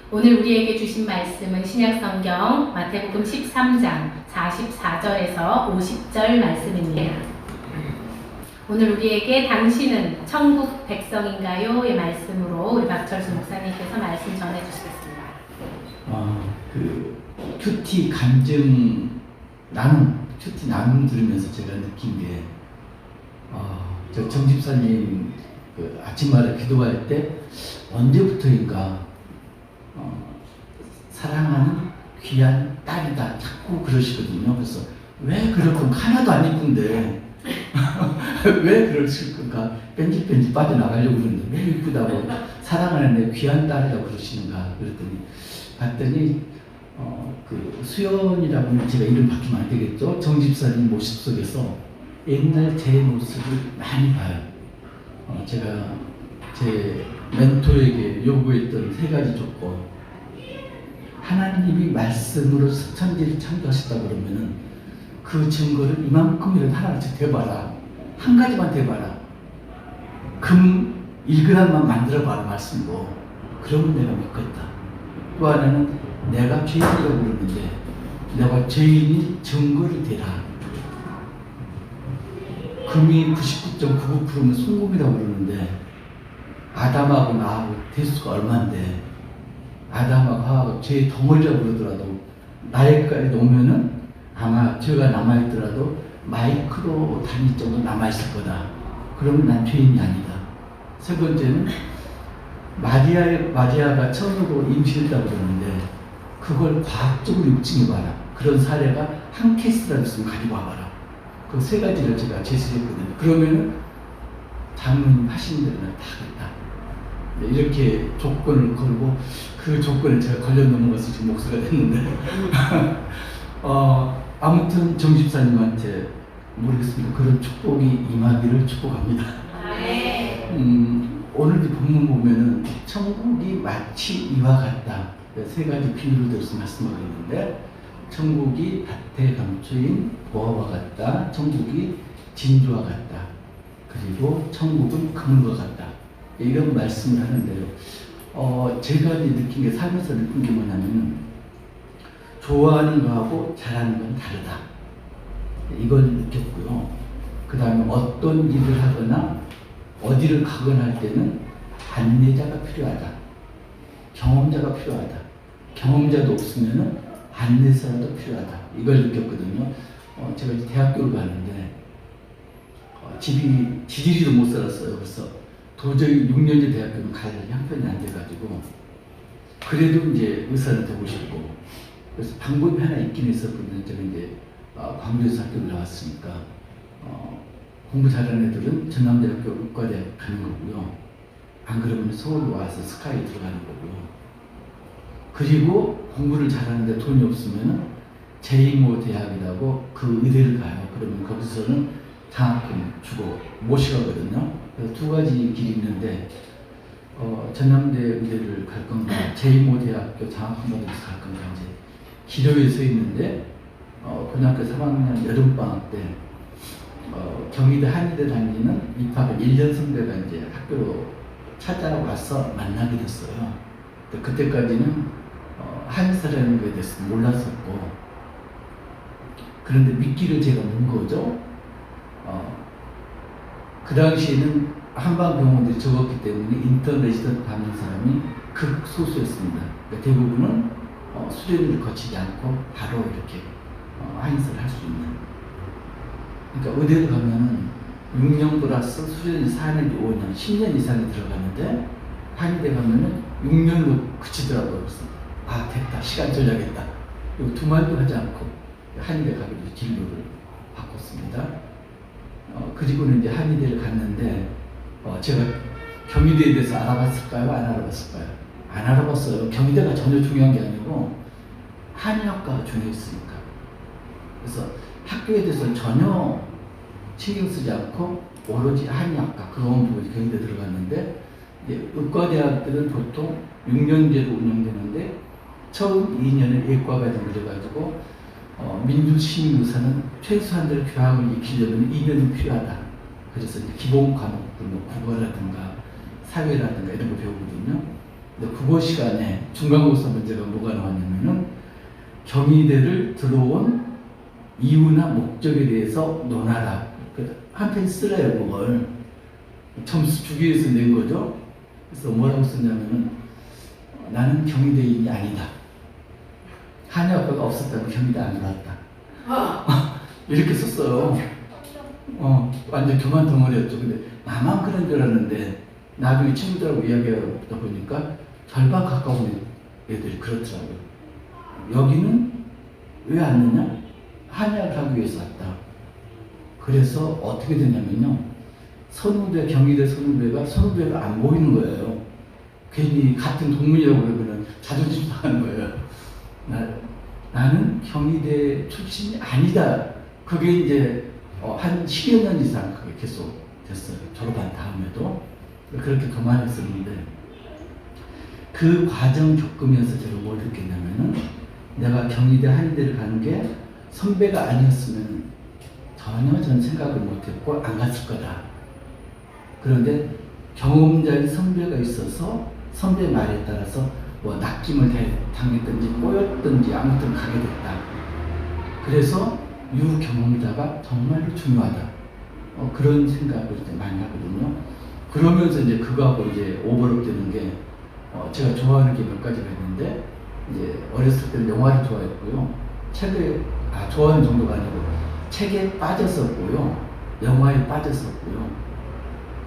오늘 우리에게 주신 말씀은 신약성경 마태복음 13장 44절에서 50절 말씀입니다. 오늘 우리에게 당신은 천국 백성인가요? 의 말씀으로 우리 박철수 목사님께서 말씀 전해주시겠습니다. 큐티 감정 큐티 나눔 들으면서 제가 느낀 게, 저 정집사님 아침마다 기도할 때 언제부터인가 사랑하는 귀한 딸이다 자꾸 그러시거든요. 그래서 왜 그렇고 하나도 안 이쁜데 왜 그러실 건가 뺀질뺀질 빠져나가려고 그러는데 왜 이쁘다고 사랑하는 내 귀한 딸이라고 그러시는가 봤더니 그 수연이라고는 제가 이름 바뀌면 안 되겠죠. 정집사님 모습 속에서 옛날 제 모습을 많이 봐요. 제가 제 멘토에게 요구했던 3가지 조건. 하나님이 말씀으로 천지를 창조하셨다 그러면은 그 증거를 이만큼이라도 하나씩 대봐라. 한 가지만 대봐라. 금 1g만 만들어봐라 말씀으로. 그러면 내가 믿겠다. 또 하나는 내가 죄인이라고 그러는데 내가 죄인이 증거를 대라. 금이 99.99%면 순금이라고 그러는데 아담하고 나하고 대수가 얼만데 아담하고 하하고 죄의 덩어리라고 그러더라도 나에까지 놓으면은 아마 죄가 남아있더라도 마이크로 단위 정도 남아있을 거다. 그러면 난 죄인이 아니다. 3번째는 마리아가 처음으로 임신했다고 그러는데 그걸 과학적으로 입증해봐라. 그런 사례가 한 케이스라도 있으면 가지고 와봐라. 그 3가지를 제가 제시했거든요. 그러면은 장로님 하시는 대로 다 하겠다. 이렇게 조건을 걸고 그 조건을 제가 걸려 넘어가서 지금 목사가 됐는데 아무튼 정집사님한테 모르겠습니다. 그런 축복이 임하기를 축복합니다. 오늘 본문 보면은 천국이 마치 이와 같다. 3가지 비유를 들어서 말씀하고 있는데 천국이 밭에 감추인 보화와 같다. 천국이 진주와 같다. 그리고 천국은 그물과 같다. 이런 말씀을 하는데요. 제가 느낀 게 살면서 느낀 게 뭐냐면 좋아하는 거하고 잘하는 건 다르다. 이걸 느꼈고요. 그 다음에 어떤 일을 하거나 어디를 가거나 할 때는 안내자가 필요하다. 경험자가 필요하다. 경험자도 없으면 안내사라도 필요하다. 이걸 느꼈거든요. 제가 대학교를 가는데 집이 지지리도 못 살았어요. 그래서 도저히 6년제 대학교는 갈 형편이 안 돼가지고 그래도 이제 의사는 되고 싶고 그래서 방법이 하나 있긴 했었거든요. 제가 이제 광주에서 학교를 나왔으니까 공부 잘하는 애들은 전남대학교 의과대학 가는 거고요. 안 그러면 서울로 와서 스카이 들어가는 거고요. 그리고 공부를 잘하는데 돈이 없으면 제2모 대학이라고 그 의대를 가요. 그러면 거기서는 장학금 주고 모시거든요. 그래서 2가지 길이 있는데 전남대 의대를 갈 건가 제2모 대학교 장학금 받아서 갈 건가 이제 기로에 서 있는데 고등학교 3학년 여름방학 때 경희대 한의대 다니는 입학을 1년 선배가 이제 학교로 찾아와서 만나게 됐어요. 그때까지는 한의사라는 거에 대해서 몰랐었고 그런데 미끼를 제가 문 거죠. 그 당시에는 한방병원들이 적었기 때문에 인턴 레지던트 받는 사람이 극소수였습니다. 그러니까 대부분은 수련을 거치지 않고 바로 이렇게 한의사를 할 수 있는. 그러니까 의대를 가면은 6년 플러스 수련이 4년, 5년, 10년 이상이 들어가는데 한의대 가면은 6년으로 그치더라고요. 그래서 됐다. 시간 절약했다. 이 두말도 하지 않고 한의대 가기로 진로를 바꿨습니다. 그리고는 이제 한의대를 갔는데 제가 경희대에 대해서 알아봤을까요? 안 알아봤을까요? 안 알아봤어요. 경희대가 전혀 중요한 게 아니고 한의학과가 중요했으니까. 그래서 학교에 대해서 전혀 신경 쓰지 않고 오로지 한의학과 그거만 보고 경희대 들어갔는데 의과대학들은 보통 6년제로 운영되는데 처음 2년을 예과까지 늘려가지고 민주시민의사는 최소한대로 교양을 익히려면 2년이 필요하다. 그래서 기본 과목들 국어라든가 사회라든가 이런 거 배우거든요. 근데 국어 시간에 중간고사 문제가 뭐가 나왔냐면은 경희대를 들어온 이유나 목적에 대해서 논하라. 한 페이지 쓰래요, 그걸. 점수 주기 위해서 낸 거죠. 그래서 뭐라고 썼냐면은 나는 경희대인이 아니다. 한의학과가 없었다면 경희대 안 들어왔다. 이렇게 썼어요. 완전 교만 덩어리였죠. 근데 나만 그런 줄 알았는데 나중에 친구들하고 이야기하다 보니까 절반 가까운 애들이 그렇더라고요. 여기는 왜 왔느냐? 한의학을 하기 위해서 왔다. 그래서 어떻게 되냐면요. 선후배, 경희대 선후배가 안 보이는 거예요. 괜히 같은 동문이라고 그러면 자존심 상하는 거예요. 나는 경희대 출신이 아니다. 그게 이제 한 10여 년 이상 그게 계속 됐어요. 졸업한 다음에도. 그렇게 그만했었는데 그 과정 겪으면서 제가 뭘 느꼈냐면은 내가 경희대 한의대를 가는 게 선배가 아니었으면 전혀 전 생각을 못했고 안 갔을 거다. 그런데 경험자인 선배가 있어서 선배 말에 따라서 뭐 낚임을 당했든지 꼬였든지 아무튼 가게 됐다. 그래서 유경험자가 정말로 중요하다. 그런 생각을 이제 많이 하거든요. 그러면서 이제 그거하고 이제 오버랩 되는 게 제가 좋아하는 게 몇 가지가 있는데 이제 어렸을 때는 영화를 좋아했고요. 책을 좋아하는 정도가 아니고 책에 빠졌었고요. 영화에 빠졌었고요.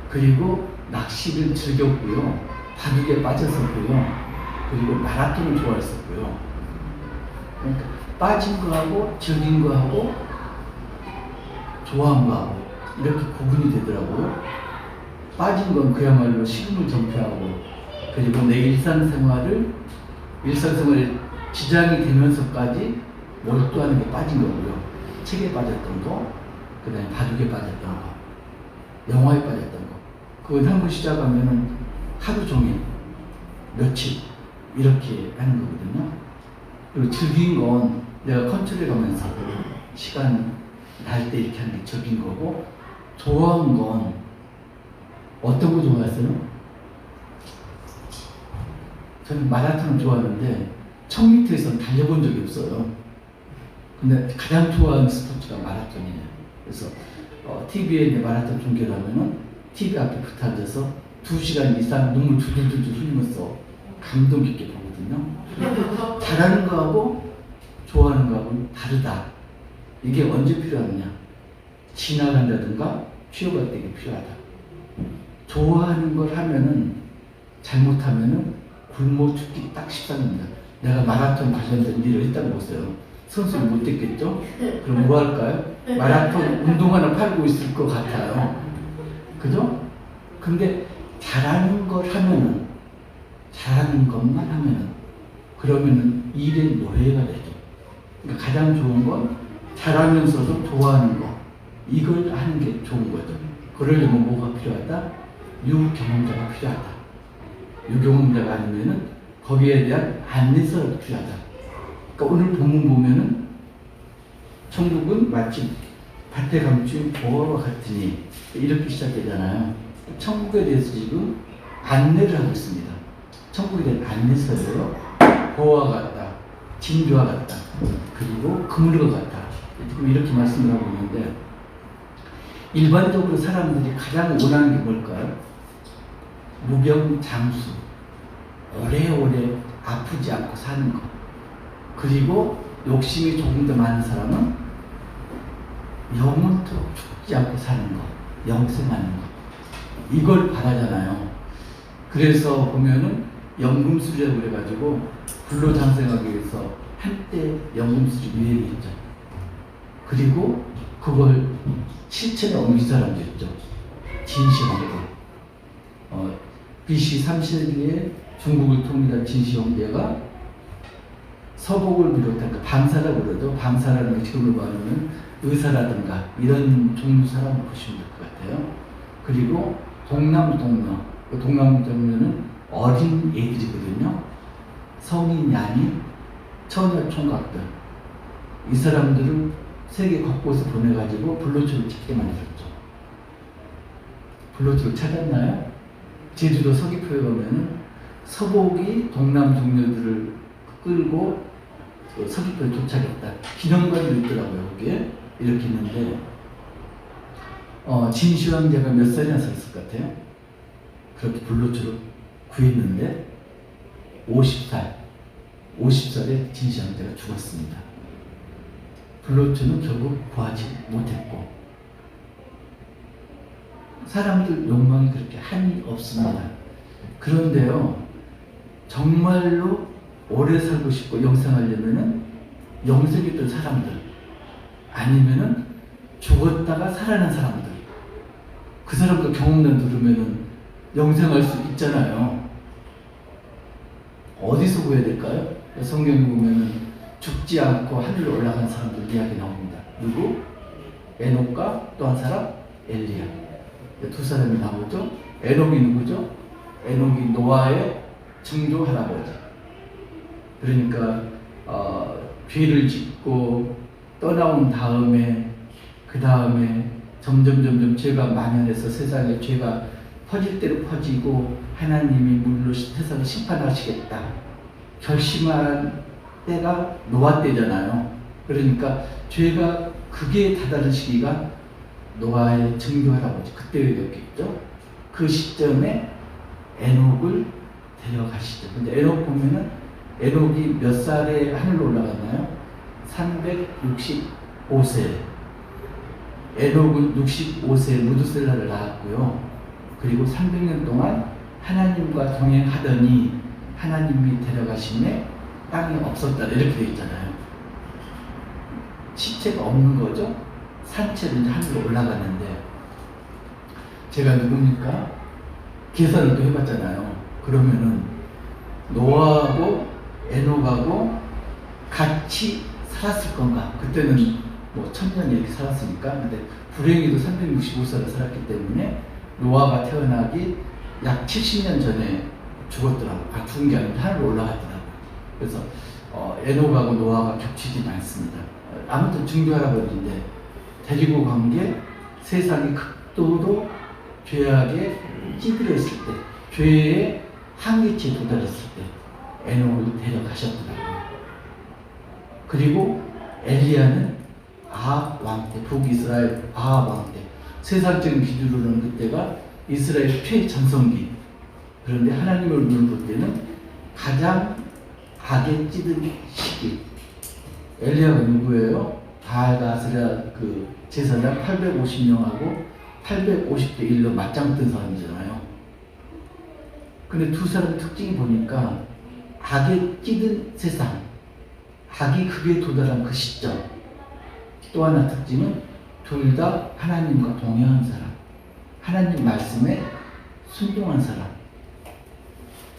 그리고 낚시를 즐겼고요. 바둑에 빠졌었고요. 그리고 마라톤을 좋아했었고요. 그러니까 빠진 거하고 즐긴 거하고 좋아한 거하고 이렇게 구분이 되더라고요. 빠진 건 그야말로 식음을 전폐하고 그리고 내 일상생활에 지장이 되면서까지 몰두하는 게 빠진 거고요. 책에 빠졌던 거, 그 다음에 바둑에 빠졌던 거, 영화에 빠졌던 거. 그건 한 번 시작하면은 하루 종일, 며칠 이렇게 하는 거거든요. 그리고 즐긴 건 내가 컨트롤해 가면서 시간 날 때 이렇게 하는 게 즐긴 거고, 좋아한 건 어떤 거 좋아했어요? 저는 마라톤을 좋아하는데 1000m에서 달려본 적이 없어요. 근데 가장 좋아하는 스포츠가 마라톤이에요. 그래서 TV에 이제 마라톤 중계를 하면은 TV 앞에 붙어 앉아서 2시간 이상 눈물 줄줄줄 흘리면서 감동 깊게 보거든요. 잘하는 거하고 좋아하는 거하고는 다르다. 이게 언제 필요하느냐? 지나간다든가 쉬어갈 때 필요하다. 좋아하는 걸 하면은 잘못하면은 굶어 죽기 딱 십상입니다. 내가 마라톤 관련된 일을 했다고 보세요. 선수를 못 됐겠죠? 그럼 뭐 할까요? 마라톤 운동화나 팔고 있을 것 같아요. 그죠? 근데 잘하는 걸 하면은, 잘하는 것만 하면은, 그러면은 일의 노예가 되죠. 그러니까 가장 좋은 건 잘하면서도 좋아하는 거. 이걸 하는 게 좋은 거죠. 그러려면 뭐가 필요하다? 유경험자가 필요하다. 유경험자가 아니면은 거기에 대한 안내서가 필요하다. 그러니까 오늘 본문 보면은 천국은 마치 밭에 감춘 보화와 같으니 이렇게 시작되잖아요. 천국에 대해서 지금 안내를 하고 있습니다. 천국에 대한 안내서예요. 보화와 같다, 진주와 같다, 그리고 그물과 같다. 지금 이렇게 말씀을 하고 있는데 일반적으로 사람들이 가장 원하는 게 뭘까요? 무병장수, 오래오래 아프지 않고 사는 것. 그리고 욕심이 조금 더 많은 사람은 영원토록 죽지 않고 사는 것, 영생하는 것. 이걸 바라잖아요. 그래서 보면은 연금술이라고 그래가지고 불로장생하기 위해서 한때 연금술이 유행했죠. 그리고 그걸 실천에 옮긴 사람도 있죠. 진시황대. BC 3세기에 중국을 통일한 진시황대가 서복을 비롯한 그 방사라고 그러죠. 방사라는 게 지금으로 말하면 의사라든가 이런 종류 사람을 보시면 될 것 같아요. 그리고 동남동녀. 그 동남동녀는 어린 애들이거든요. 성인, 야인, 처녀 총각들. 이 사람들을 세계 곳곳에 보내가지고 불로초를 찾게 만들었죠. 불로초를 찾았나요? 제주도 서귀포에 가면은 서복이 동남 종료들을 끌고 서귀포에 도착했다. 기념관도 있더라고요. 거기에 이렇게 있는데 진시황제가 몇 살이나 살았을 것 같아요? 그렇게 불로초로 구했는데 50살에 진시황제가 죽었습니다. 불로초는 결국 구하지 못했고 사람들 욕망이 그렇게 한이 없습니다. 그런데요, 정말로 오래 살고 싶고 영생하려면은 영생했던 사람들, 아니면은 죽었다가 살아난 사람들, 그 사람들 경험담 들으면은 영생할 수 있잖아요. 어디서 구해야 될까요? 성경에 보면은 죽지 않고 하늘로 올라간 사람들 이야기 나옵니다. 누구? 에녹과 또 한 사람? 엘리야. 두 사람이 나오죠. 에녹이 누구죠? 에녹이 노아의 증조 할아버지. 그러니까 죄를 짓고 떠나온 다음에 그 다음에 점점 죄가 만연해서 세상에 죄가 퍼질 대로 퍼지고 하나님이 물로 세상을 심판하시겠다 결심한 때가 노아 때잖아요. 그러니까 죄가 극에 다다른 시기가 노아의 증조 할아버지 그때였겠죠. 그 시점에 에녹을 데려가시죠. 근데 에녹 보면은 에녹이 몇 살에 하늘로 올라갔나요? 365세. 에녹은 65세에 무드셀라를 낳았고요. 그리고 300년 동안 하나님과 동행하더니 하나님이 데려가심에 땅이 없었다 이렇게 되어 있잖아요. 시체가 없는 거죠. 산채로 이제 하늘로 올라갔는데 제가 누굽니까? 계산을 또 해봤잖아요. 그러면은 노아하고 에녹하고 같이 살았을 건가? 그때는 뭐 1000년 이렇게 살았으니까. 근데 불행히도 365살을 살았기 때문에 노아가 태어나기 약 70년 전에 죽었더라고요. 죽은 게 아니라 하늘로 올라갔더라고요. 그래서 에녹하고 노아가 겹치지 않습니다. 아무튼 증조 할아버지인데 데리고 간 게 세상이 극도로 죄악에 찌들었을 때, 죄의 한계치에 도달했을 때 에녹을 데려가셨더라고요. 그리고 엘리야는 아합 왕 때, 북이스라엘 아합 왕 때, 세상적인 기준으로는 그때가 이스라엘 최전성기. 그런데 하나님을 볼 때는 가장 악에 찌든 시기. 엘리야가 누구예요? 바알가스라 그 제사장 850명하고 850대 1로 맞짱 뜬 사람이잖아요. 근데 두 사람 특징이 보니까 악에 찌든 세상, 악이 극에 도달한 그 시점. 또 하나 특징은 둘 다 하나님과 동행한 사람, 하나님 말씀에 순종한 사람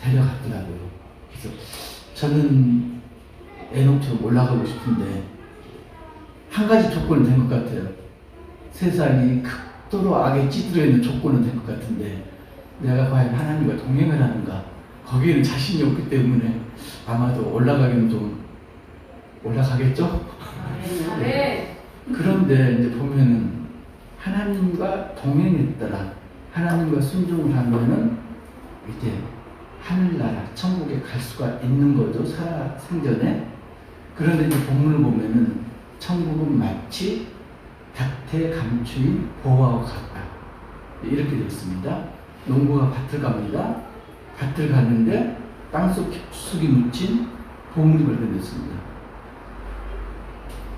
데려갔더라고요. 그래서 저는 에녹처럼 올라가고 싶은데 한 가지 조건은 된 것 같아요. 세상이 극도로 악에 찌들어 있는 조건은 된 것 같은데 내가 과연 하나님과 동행을 하는가? 거기에는 자신이 없기 때문에 아마도 올라가기는 좀 올라가겠죠? 네. 그런데 이제 보면은 하나님과 동행했더라, 하나님과 순종을 하면은 이제 하늘나라, 천국에 갈 수가 있는 거죠, 살아 생전에. 그런데 이제 본문을 보면은 천국은 마치 밭에 감추인 보화와 같다 이렇게 되어 있습니다. 농부가 밭을 갑니다. 밭을 갔는데 땅속 깊숙이 묻힌 보물이 발견됐습니다.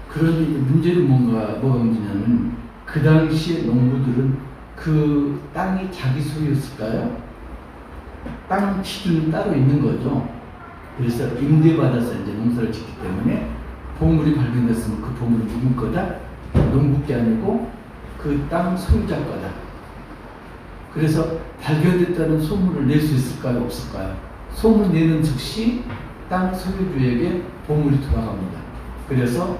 그런데 이제 문제는 뭐가 문제냐면 그 당시에 농부들은 그 땅이 자기 소유였을까요? 땅 기준이 따로 있는 거죠. 그래서 임대받아서 이제 농사를 짓기 때문에 보물이 발견됐으면 그 보물이 누구 거다? 농부 게 아니고 그 땅 소유자 거다. 그래서 발견됐다는 소문을 낼 수 있을까요? 없을까요? 소문 내는 즉시 땅 소유주에게 보물이 돌아갑니다. 그래서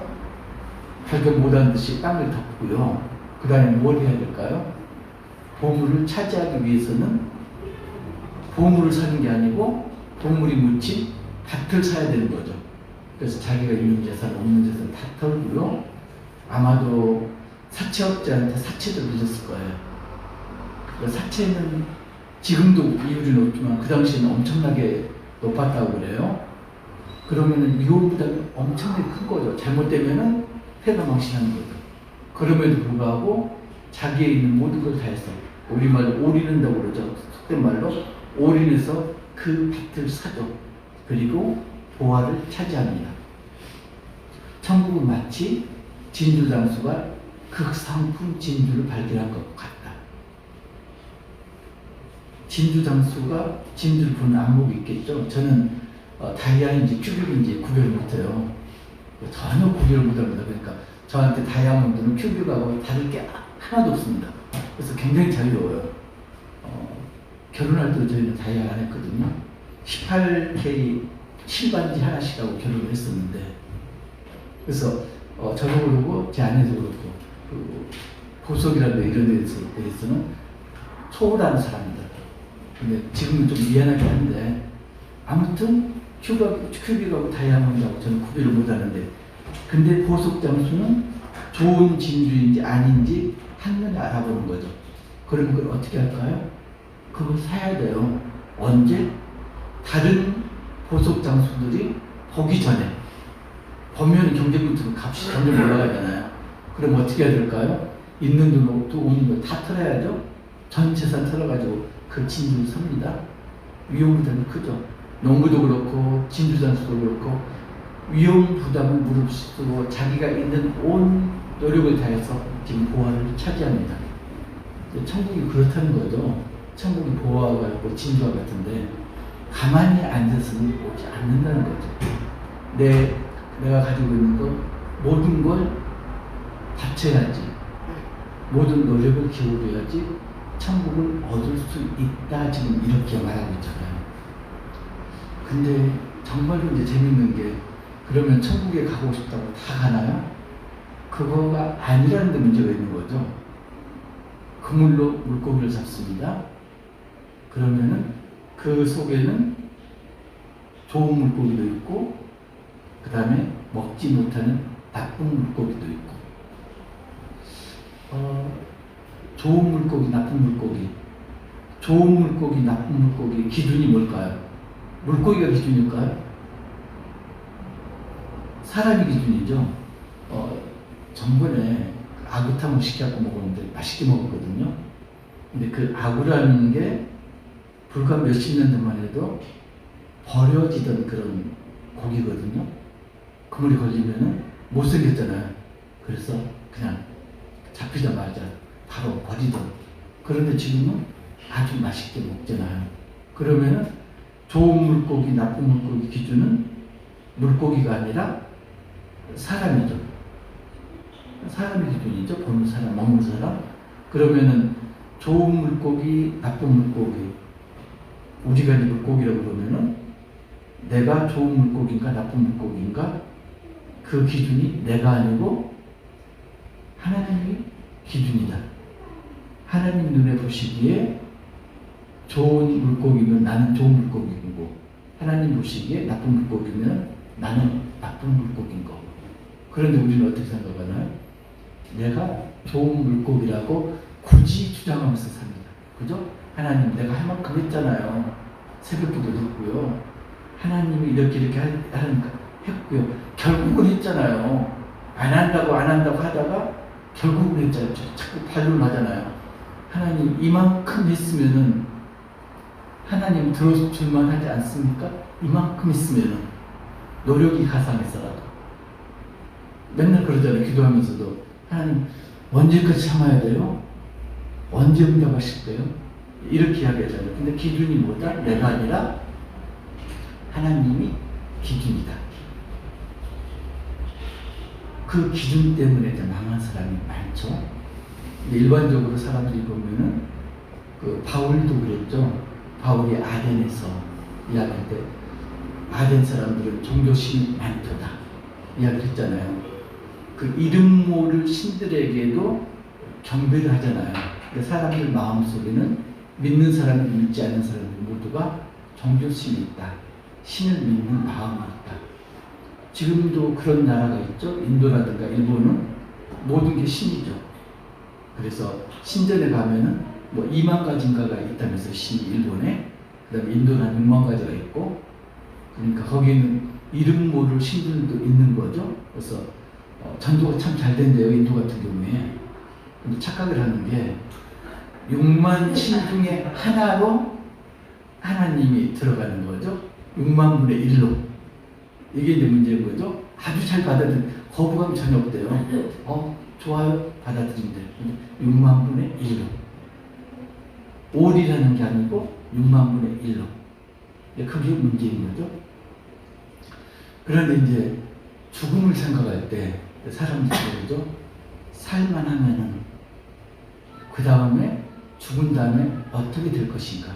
발견 못한 듯이 땅을 덮고요. 그 다음에 뭘 해야 될까요? 보물을 차지하기 위해서는 보물을 사는 게 아니고 보물이 묻힌 밭을 사야 되는 거죠. 그래서 자기가 있는 재산, 없는 재산 다 털고요. 아마도 사채업자한테 사채도 빌렸을 거예요. 사채는 지금도 이율이 높지만 그 당시에는 엄청나게 높았다고 그래요. 그러면은 위험 부담이 엄청나게 큰 거죠. 잘못되면은 폐가망신하는 거죠. 그럼에도 불구하고 자기에 있는 모든 걸 다해서 우리말로 올인한다고 그러죠. 속된 말로 올인해서 그 밭을 사죠. 그리고 보화를 차지합니다. 천국은 마치 진주장수가 극상품 진주를 발견한 것 같다. 진주장수가 진주를 보는 안목이 있겠죠. 저는 다이아인지 큐빅인지 구별을 못해요. 전혀 구별을 못합니다. 그러니까 저한테 다이아몬드는 큐빅하고 다를 게 하나도 없습니다. 그래서 굉장히 자유로워요. 결혼할 때도 저희는 다이아 안 했거든요. 18K 실반지 하나씩 하고 결혼을 했었는데, 그래서 저도 그렇고 제 아내도 그렇고 그 보석이라든가 이런 데에서는 초월하는 사람이다. 근데 지금은 좀 미안하긴 한데 아무튼 큐빅하고 다이아몬드하고 저는 구별을 못하는데, 근데 보석 장수는 좋은 진주인지 아닌지 한눈에 알아보는 거죠. 그러면 그걸 어떻게 할까요? 그걸 사야 돼요. 언제? 다른 보석 장수들이 보기 전에. 보면 경제부터 값이 점점 올라가잖아요. 그럼 어떻게 해야 될까요? 있는 돈도 오는 거 다 털어야죠. 전 재산 털어가지고 그 진주를 삽니다. 위험 부담이 크죠. 농부도 그렇고 진주 장수도 그렇고 위험 부담을 무릅쓰고 자기가 있는 온 노력을 다해서 지금 보화를 차지합니다. 천국이 그렇다는 거죠. 천국이 보화가 있고 진주와 같은데 가만히 앉아서는 오지 않는다는 거죠. 내가 가지고 있는 것 모든 걸 바쳐야지, 모든 노력을 기울여야지 천국을 얻을 수 있다, 지금 이렇게 말하고 있잖아요. 근데 정말로 이제 재밌는 게, 그러면 천국에 가고 싶다고 다 가나요? 그거가 아니라는 데 문제가 있는 거죠. 그물로 물고기를 잡습니다. 그러면은 그 속에는 좋은 물고기도 있고, 그 다음에 먹지 못하는 나쁜 물고기도 있고, 좋은 물고기, 나쁜 물고기, 좋은 물고기, 나쁜 물고기 기준이 뭘까요? 물고기가 기준일까요? 사람이 기준이죠. 전번에 아구탕을 시켜갖고 먹었는데 맛있게 먹었거든요. 근데 그 아구라는 게 불과 몇십 년 전만 해도 버려지던 그런 고기거든요. 그물이 걸리면은 못생겼잖아요. 그래서 그냥 잡히자마자 바로 버리던. 그런데 지금은 아주 맛있게 먹잖아요. 그러면은 좋은 물고기, 나쁜 물고기 기준은 물고기가 아니라 사람이죠. 사람이 기준이죠. 보는 사람, 먹는 사람. 그러면은 좋은 물고기, 나쁜 물고기. 우리가 이제 물고기라고 그러면은 내가 좋은 물고기인가 나쁜 물고기인가, 그 기준이 내가 아니고 하나님이 기준이다. 하나님 눈에 보시기에 좋은 물고기면 나는 좋은 물고기고, 하나님 보시기에 나쁜 물고기면 나는 나쁜 물고기인 거. 그런데 우리는 어떻게 생각하나요? 내가 좋은 물고기라고 굳이 주장하면서 삽니다. 그죠? 하나님, 내가 할 만큼 했잖아요. 새벽기도 했고요. 하나님이 이렇게 했고요. 결국은 했잖아요. 안 한다고 하다가 결국은 했잖아요. 자꾸 반론하잖아요. 하나님, 이만큼 했으면은 하나님 들어줄만 하지 않습니까? 이만큼 했으면은 노력이 가상해서라도. 맨날 그러잖아요. 기도하면서도 하나님, 언제까지 참아야 돼요? 언제 응답하실 거예요? 이렇게 이야기하잖아요. 근데 기준이 뭐다? 내가 아니라 하나님이 기준이다. 그 기준 때문에 이제 망한 사람이 많죠. 일반적으로 사람들이 보면은 그 바울도 그랬죠. 바울이 아덴에서 이야기할 때 아덴 사람들은 종교심이 많도다 이야기했잖아요. 그 이름 모를 신들에게도 경배를 하잖아요. 근데 사람들 마음속에는 믿는 사람이 믿지 않는 사람들 모두가 종교심이 있다. 신을 믿는 마음이 있다. 지금도 그런 나라가 있죠. 인도라든가 일본은 모든 게 신이죠. 그래서 신전에 가면은 뭐 2만 가지인가가 있다면서 일본에. 그다음에 인도는 한 6만 가지가 있고, 그러니까 거기는 이름 모를 신들도 있는 거죠. 그래서 전도가 참 잘 된대요, 인도 같은 경우에. 근데 착각을 하는 게 6만 신 중에 하나로 하나님이 들어가는 거죠. 6만 분의 1로. 이게 이제 문제인 거죠. 아주 잘 거부감이 전혀 없대요. 좋아요, 받아들인대. 6만 분의 1로. 5이라는 게 아니고 6만 분의 1로. 그게 문제인 거죠. 그런데 이제 죽음을 생각할 때 사람들이 그러죠. 살만 하면은 그 다음에 죽은 다음에 어떻게 될 것인가.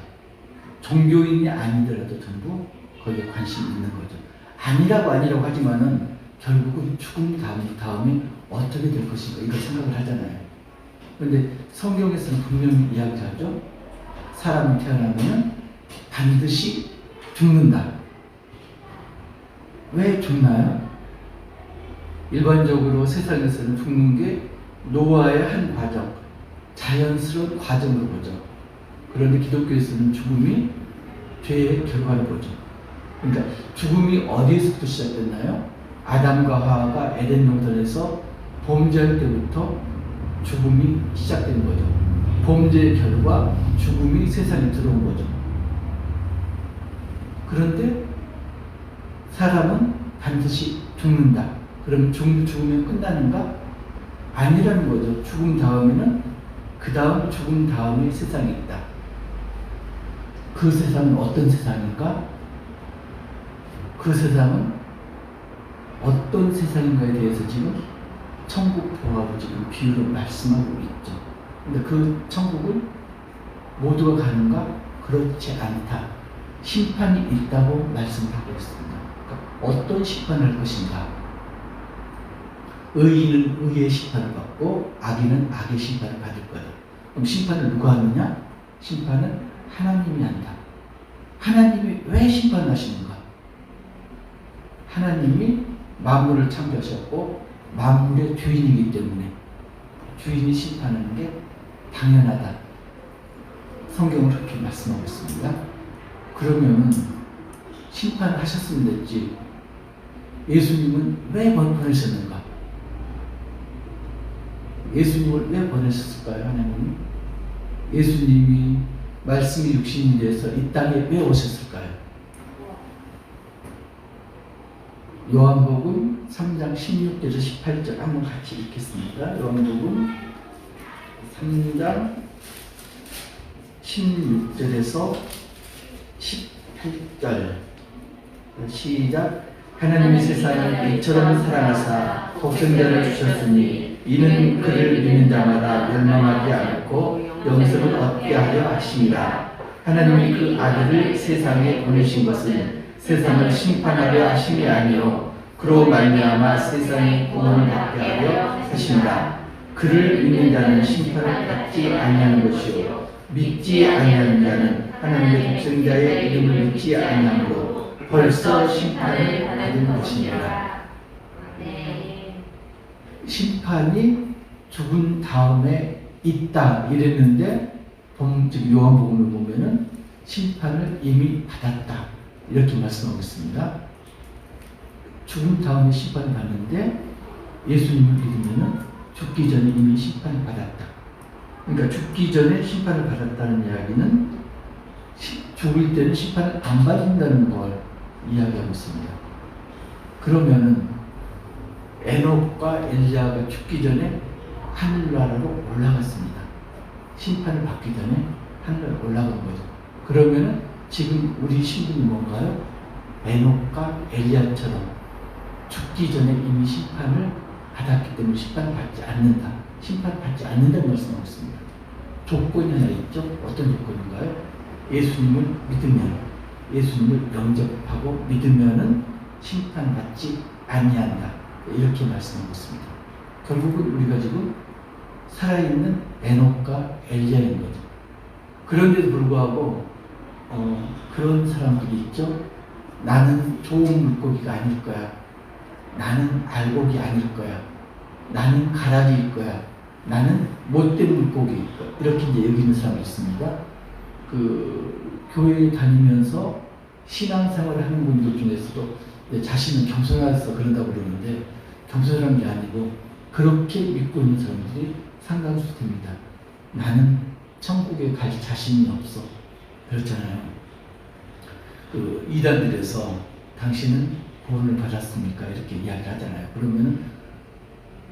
종교인이 아니더라도 전부 거기에 관심이 있는 거죠. 아니라고 하지만은 결국은 죽음 다음에 어떻게 될 것인가 이걸 생각을 하잖아요. 그런데 성경에서는 분명히 이야기하죠. 사람이 태어나면 반드시 죽는다. 왜 죽나요? 일반적으로 세상에서는 죽는 게 노아의 한 과정, 자연스러운 과정으로 보죠. 그런데 기독교에서는 죽음이 죄의 결과를 보죠. 그러니까 죽음이 어디에서부터 시작됐나요? 아담과 하와가 에덴 동산에서 범죄할 때부터 죽음이 시작된 거죠. 범죄의 결과 죽음이 세상에 들어온 거죠. 그런데 사람은 반드시 죽는다. 그럼 죽으면 끝나는가? 아니라는 거죠. 죽음 다음에는 죽음 다음에 세상이 있다. 그 세상은 어떤 세상인가? 그 세상은 어떤 세상인가에 대해서 지금 천국 보화로 지금 비유로 말씀하고 있죠. 근데 그 천국은 모두가 가는가? 그렇지 않다. 심판이 있다고 말씀하고 있습니다. 그러니까 어떤 심판을 할 것인가? 의인은 의의 심판을 받고 악인은 악의 심판을 받을 거다. 그럼 심판을 누가 하느냐? 심판은 하나님이 한다. 하나님이 왜 심판하시는가? 하나님이 만물을 창조하셨고 만물의 주인이기 때문에 주인이 심판하는 게 당연하다. 성경은 그렇게 말씀하고 있습니다. 그러면 심판을 하셨으면 됐지. 예수님은 왜 보내셨는가? 예수님을 왜 보내셨을까요, 하나님이? 예수님이 말씀이 육신이 돼서 이 땅에 왜 오셨을까요? 요한복음 3장 16절에서 18절 한번 같이 읽겠습니다. 요한복음 3장 16절에서 18절 시작. 하나님이 세상을 이처럼 사랑하사 독생자를 주셨으니 이는 그를 믿는 자마다 멸망하지 않고 영생을 얻게 하려 하심이라. 하나님이 그 아들을 세상에 보내신 것은 세상을 심판하려 하심이 아니요 그로 말미암아 세상의 구원을 받게 하려 하심이라. 그를 믿는 자는 심판을 받지 아니하는 것이요 믿지 아니하는 자는 하나님의 독생자의 이름을 믿지 아니하므로 벌써 심판을 받은 것이니라. 심판이 죽은 다음에 있다 이랬는데 요한복음을 보면은 심판을 이미 받았다 이렇게 말씀하고 있습니다. 죽은 다음에 심판을 받는데 예수님을 믿으면은 죽기 전에 이미 심판을 받았다. 그러니까 죽기 전에 심판을 받았다는 이야기는 죽을 때는 심판을 안 받는다는 걸 이야기하고 있습니다. 그러면은 에녹과 엘리야가 죽기 전에 하늘나라로 올라갔습니다. 심판을 받기 전에 하늘나라로 올라간 거죠. 그러면은 지금 우리 신분이 뭔가요? 에녹과 엘리야처럼 죽기 전에 이미 심판을 받았기 때문에 심판을 받지 않는다. 심판을 받지 않는다는 말씀하고 있습니다. 조건이 하나 있죠? 어떤 조건인가요? 예수님을 믿으면, 예수님을 영접하고 믿으면은 심판받지 아니한다. 이렇게 말씀하고 있습니다. 결국은 우리가 지금 살아있는 에녹과 엘리야인 거죠. 그런데도 불구하고 그런 사람들이 있죠. 나는 좋은 물고기가 아닐 거야. 나는 알곡이 아닐 거야. 나는 가락일 거야. 나는 못된 물고기 이렇게 이제 여기는 사람이 있습니다. 그 교회에 다니면서 신앙생활을 하는 분들 중에서도 자신은 겸손해서 그런다고 그러는데 겸손한 게 아니고 그렇게 믿고 있는 사람들이 상당수 됩니다. 나는 천국에 갈 자신이 없어. 그렇잖아요. 그 이단들에서 당신은 구원을 받았습니까? 이렇게 이야기를 하잖아요. 그러면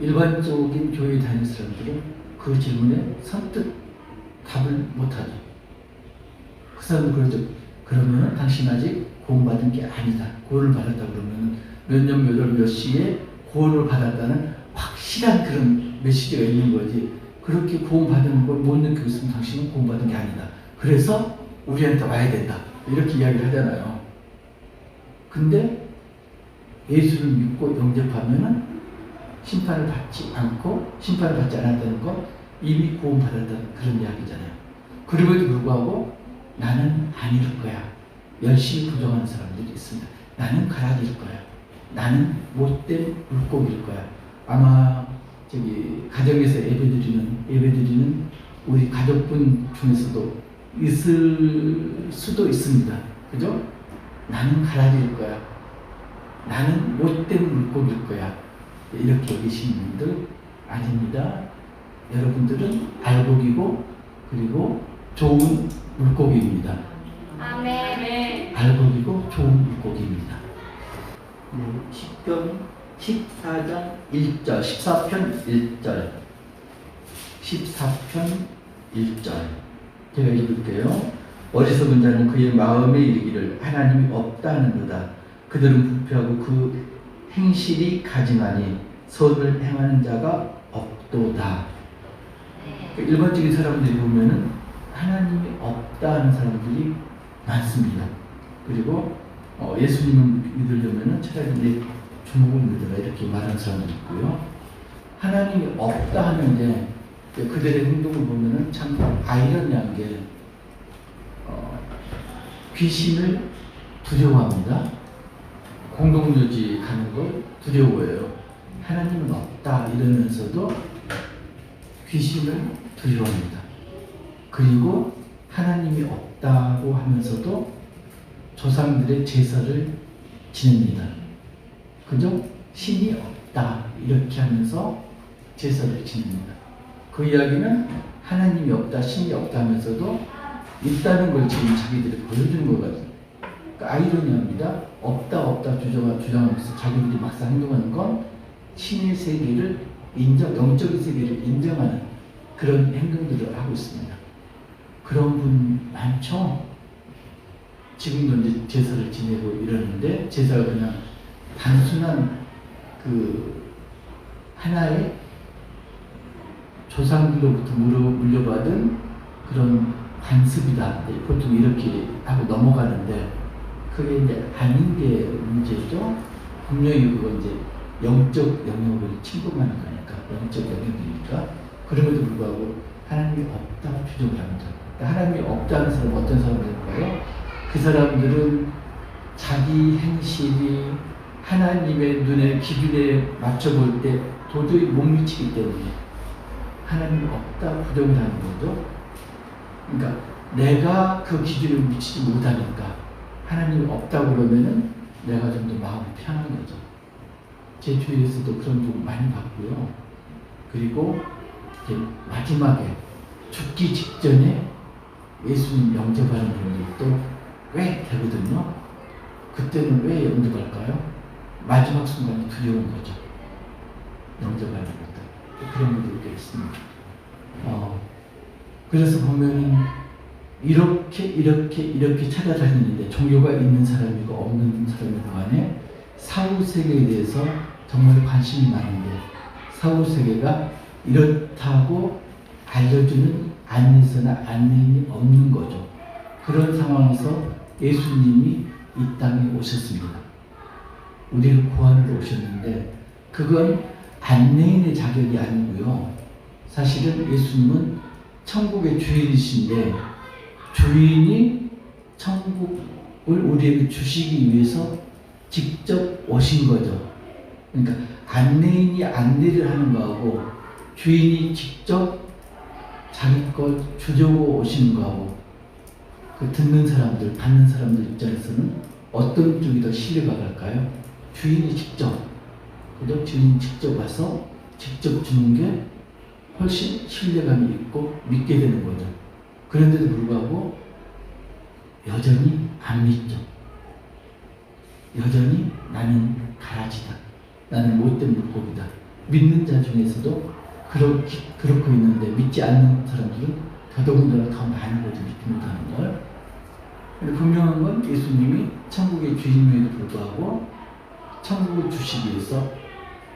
일반적인 교회에 다니는 사람들은 그 질문에 선뜻 답을 못하죠. 그 사람은 그러죠. 그러면 당신 아직 구원받은 게 아니다. 구원을 받았다 그러면 몇 년 몇 월 몇 시에 구원을 받았다는 확실한 그런 메시지가 있는 거지. 그렇게 구원받은 걸 못 느끼고 있으면 당신은 구원받은 게 아니다. 그래서 우리한테 와야 된다. 이렇게 이야기를 하잖아요. 근데 예수를 믿고 영접하면은 심판을 받지 않고 심판을 받지 않았다는 건 이미 구원받았다는 그런 이야기잖아요. 그럼에도 불구하고 나는 아닐 거야. 열심히 부정하는 사람들이 있습니다. 나는 가라질 거야. 나는 못된 물고기일 거야. 아마 저기 가정에서 예배드리는 우리 가족분 중에서도 있을 수도 있습니다. 그죠? 나는 가라질 거야. 나는 못된 물고기일 거야. 이렇게 여기시는 분들 아닙니다. 여러분들은 알곡이고 그리고 좋은 물고기입니다. 아멘. 알곡이고 좋은 물고기입니다. 네, 10편 14장 1절 14편 1절 14편 1절 제가 읽을게요. 어리석은 자는 그의 마음에 이르기를 하나님이 없다 하는도다. 그들은 부패하고 그 행실이 가증하니 선을 행하는 자가 없도다. 일반적인 사람들이 보면은 하나님이 없다 하는 사람들이 많습니다. 그리고 예수님을 믿으려면은 차라리 내 주먹을 믿어라 이렇게 말하는 사람도 있고요. 하나님이 없다 하는데 그들의 행동을 보면은 참 아이러니한 게 귀신을 두려워합니다. 공동묘지 가는 걸 두려워해요. 하나님은 없다 이러면서도 귀신을 두려워합니다. 그리고 하나님이 없다고 하면서도 조상들의 제사를 지냅니다. 그죠? 신이 없다 이렇게 하면서 제사를 지냅니다. 그 이야기는 하나님이 없다, 신이 없다 하면서도 있다는 걸 지금 자기들이 보여주는 것 같아요. 그러니까 아이러니합니다. 없다 주장하면서 자기들이 막상 행동하는 건 신의 세계를 영적인 세계를 인정하는 그런 행동들을 하고 있습니다. 그런 분 많죠? 지금도 이제 제사를 지내고 이러는데 제사가 그냥 단순한 그 하나의 조상들로부터 물려받은 그런 관습이다. 보통 이렇게 하고 넘어가는데 그게 이제 아닌 게 문제죠. 분명히 그건 이제 영적 영역을 침범하는 거니까, 영적 영역이니까. 그럼에도 불구하고 하나님이 없다고 주장을 합니다. 하나님이 없다는 사람은 어떤 사람들일까요? 그 사람들은 자기 행실이 하나님의 눈에 기준에 맞춰볼 때 도저히 못 미치기 때문에 하나님이 없다고 부정을 하는 거죠. 그러니까 내가 그 기준에 미치지 못하니까 하나님이 없다고 그러면은 내가 좀 더 마음이 편한 거죠. 제 주위에서도 그런 분 많이 봤고요. 그리고 이제 마지막에 죽기 직전에 예수님 영접하는 분들도 꽤 되거든요. 그때는 왜 영접할까요? 마지막 순간에 두려운 거죠. 영접하는 것도. 그런 분들이 있습니다. 그래서 보면은 이렇게 찾아다니는데 종교가 있는 사람이고 없는 사람이고 간에 사후세계에 대해서 정말 관심이 많은데 사후세계가 이렇다고 알려주는 안내서나 안내인이 없는 거죠. 그런 상황에서 예수님이 이 땅에 오셨습니다. 우리를 구하러 오셨는데 그건 안내인의 자격이 아니고요. 사실은 예수님은 천국의 주인이신데 주인이 천국을 우리에게 주시기 위해서 직접 오신 거죠. 그러니까 안내인이 안내를 하는 거하고 주인이 직접 자기 것 주려고 오시는 거하고 그 듣는 사람들, 받는 사람들 입장에서는 어떤 쪽이 더 신뢰가 갈까요? 주인이 직접, 그죠? 주인이 직접 와서 직접 주는 게 훨씬 신뢰감이 있고 믿게 되는 거죠. 그런데도 불구하고 여전히 안 믿죠. 여전히 나는 가라지다. 나는 못된 물고기다. 믿는 자 중에서도 그렇고 있는데 믿지 않는 사람들은 더더군다나 더 많은 것을 믿지 못하는 걸. 근데 분명한 건 예수님이 천국의 주인임에도 불구하고 천국을 주시기 위해서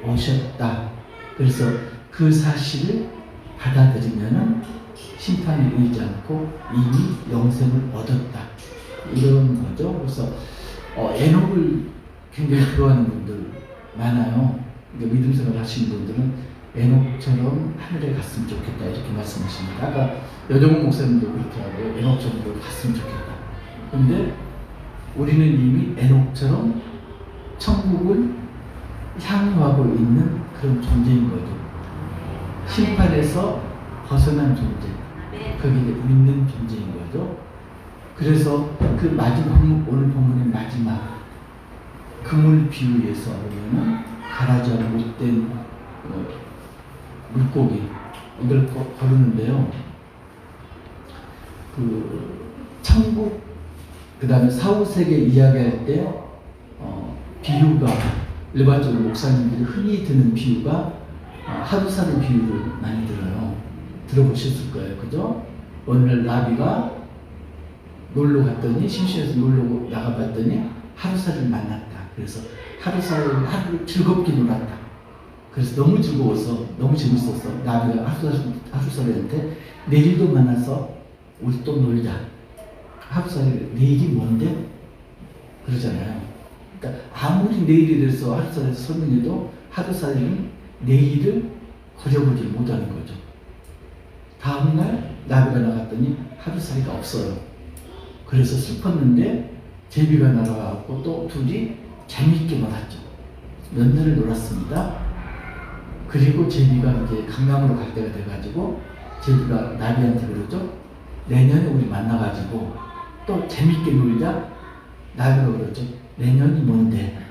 오셨다. 그래서 그 사실을 받아들이면 심판에 이르지 않고 이미 영생을 얻었다. 이런 거죠. 그래서 에녹을 굉장히 좋아하는 분들 많아요. 그러니까 믿음 생활 하시는 분들은 에녹처럼 하늘에 갔으면 좋겠다 이렇게 말씀하십니다. 아까 여정훈 목사님도 그렇더라고요. 에녹처럼 갔으면 좋겠다. 근데 우리는 이미 에녹처럼 천국을 향유하고 있는 그런 존재인 거죠. 심판에서 벗어난 존재, 거기 믿는 존재인 거죠. 그래서 그 마지막 오늘 본문의 마지막 그물 비유에서 보면은 가라지와 못된 물고기 이걸 거르는데요. 그 천국 그 다음에 사후세계 이야기할 때 비유가 일반적으로 목사님들이 흔히 드는 비유가 하루살이 비유를 많이 들어요. 들어보셨을 거예요. 그죠? 어느 날 나비가 놀러 갔더니 심심해서 놀러 나가봤더니 하루살이를 만났다. 그래서 하루를 즐겁게 놀았다. 그래서 너무 즐거워서 너무 재밌어서 나비가 하루살이한테 내일도 만나서 우리 또 놀자. 하루살이 내일이 뭔데? 그러잖아요. 그러니까 아무리 내일에 대해서 하루살이에서 설명해도 하루살이는 내일을 거려보지 못하는 거죠. 다음날 나비가 나갔더니 하루살이가 없어요. 그래서 슬펐는데 제비가 날아가고 또 둘이 재미있게 놀았죠. 몇 년을 놀았습니다. 그리고 제비가 이제 강남으로 갈 때가 돼가지고 제비가 나비한테 그러죠. 내년에 우리 만나가지고 또 재밌게 놀자. 나비가 그러죠. 내년이 뭔데?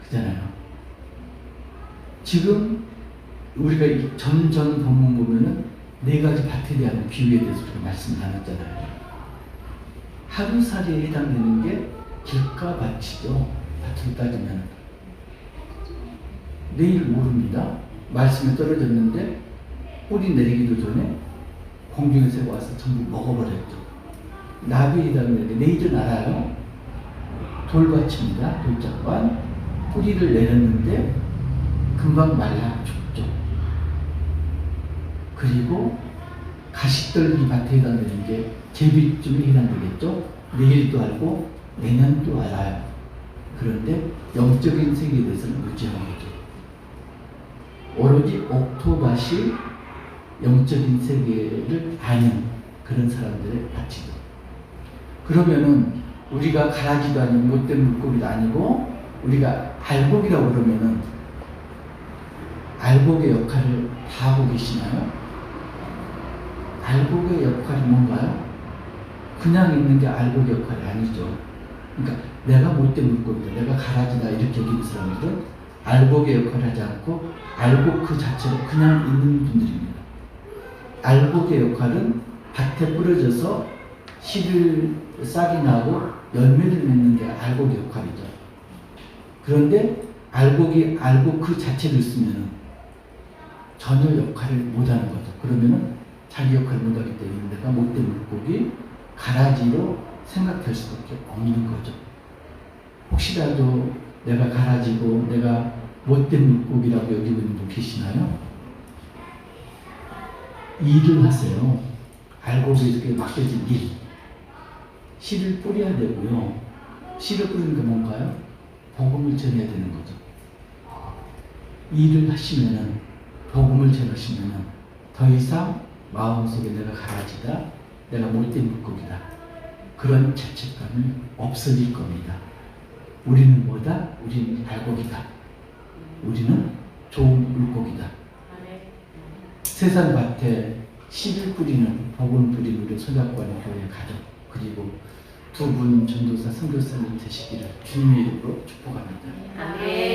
그잖아요. 지금 우리가 전 본문 보면은 4가지 밭에 대한 비유에 대해서 우리가 말씀 나눴잖아요. 하루살이에 해당되는 게 길가 밭이죠. 밭으로 따지면 내일 모릅니다. 말씀에 떨어졌는데 뿌리 내리기도 전에 공중의 새가 와서 전부 먹어버렸죠. 나비에 해당되는 게 내일은 알아요. 돌밭입니다. 돌짝반 뿌리를 내렸는데 금방 말라 죽죠. 그리고 가시떨기 밭에 해당되는 게 제비쯤에 해당되겠죠. 내일도 알고 내년도 알아요. 그런데 영적인 세계에 대해서는 무지한 거죠. 오로지 옥토밭이 영적인 세계를 아는 그런 사람들의 밭이죠. 그러면은 우리가 가라지도 아니고 못된 물고기도 아니고 우리가 알곡이라고 그러면은 알곡의 역할을 다 하고 계시나요? 알곡의 역할이 뭔가요? 그냥 있는 게 알곡의 역할이 아니죠. 그러니까 내가 못된 물고기다, 내가 가라지다 이렇게 여기는 사람들은 알곡의 역할을 하지 않고 알곡 그 자체로 그냥 있는 분들입니다. 알곡의 역할은 밭에 뿌려져서 씨를 싹이 나고 열매를 맺는 게 알곡의 역할이죠. 그런데 알곡 그 자체를 쓰면은 전혀 역할을 못하는 거죠. 그러면은 자기 역할을 못하기 때문에 내가 못된 물고기, 가라지로 생각할 수밖에 없는 거죠. 혹시라도 내가 가라지고 내가 못된 물고기라고 여기고 있는 분 계시나요? 일을 하세요. 알곡에 이렇게 맡겨진 일. 씨를 뿌려야 되고요. 씨를 뿌리는 게 뭔가요? 복음을 전해야 되는 거죠. 일을 하시면은, 복음을 전하시면은 더 이상 마음속에 내가 가라지다, 내가 못된 물고기다, 그런 죄책감이 없어질 겁니다. 우리는 뭐다? 우리는 알곡이다. 우리는 좋은 물고기다. 세상 밭에 씨를 뿌리는 복을 뿌리는 우리 손잡고하는 교회 가족 그리고 두 분 전도사 선교사님 되시기를 주님의 이름으로 축복합니다. 아멘.